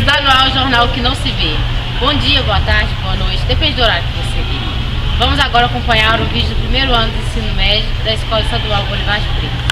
Estadual é o jornal que não se vê. Bom dia, boa tarde, boa noite, depende do horário que você vê. Vamos agora acompanhar o vídeo do primeiro ano do ensino médio da Escola Estadual Bolivar de Freitas.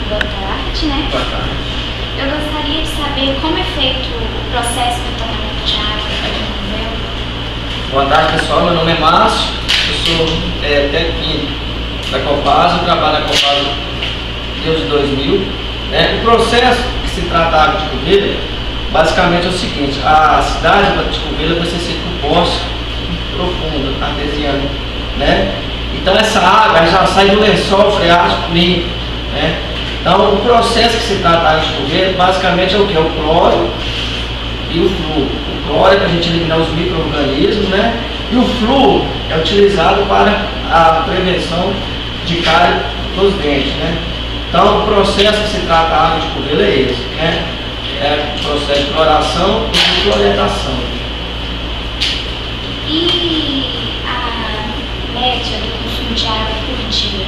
Boa tarde, né? Boa tarde. Eu gostaria de saber como é feito o processo de tratamento de água aqui no museu. Boa tarde, pessoal. Meu nome é Márcio, eu sou técnico da Copasa, eu trabalho na Copasa desde 2000. Né? O processo que se trata da água de Covelha, basicamente é o seguinte: a cidade de Covelha vai ser feita por poço profundo, artesiano. Né? Então essa água já sai do lençol freático limpo. Né? Então o processo que se trata da água de Covelha basicamente é o que? É o cloro e o flúor. O cloro é para a gente eliminar os micro-organismos, né? E o flúor é utilizado para a prevenção de cárie dos dentes. Né? Então o processo que se trata da água de Covelha é esse, né? É o processo de cloração e de cloretação. E a média do consumo de água por dia?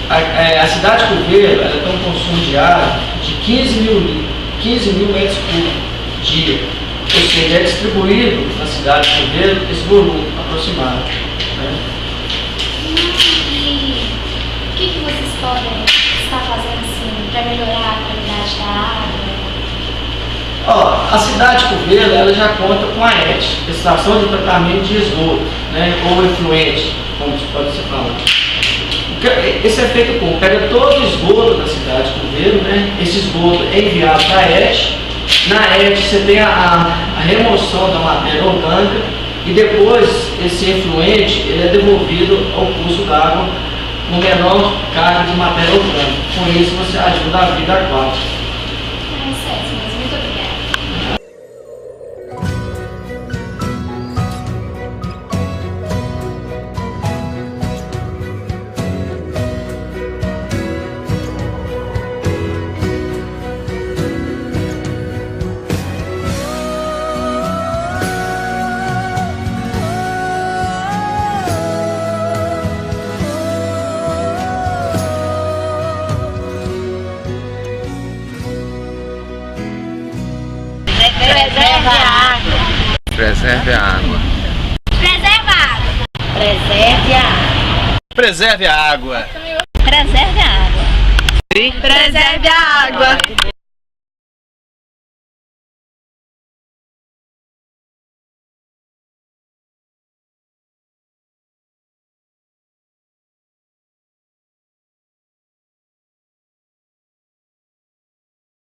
A cidade de Covelha ela tem um consumo diário de 15 mil metros cúbicos dia. Ou seja, é distribuído na cidade de Covelha esse volume aproximado. Né? E o que vocês podem estar fazendo assim, para melhorar a qualidade da água? A cidade de Covelha ela já conta com a ET, Estação de Tratamento de Esgoto, né? Ou efluente, como pode ser falado. Esse é feito como? Pega todo o esgoto da cidade de Covelha, né? Esse esgoto é enviado para a ET. Na ET você tem a remoção da matéria orgânica e depois esse efluente ele é devolvido ao curso d'água no menor carga de matéria orgânica. Com isso você ajuda a vida aquática. É certo, mas muito obrigada. Preserve a água. Preserve a água. Preserva a água. Preserve a água. Preserve a água. Preserve a água. Sim. Preserve a água.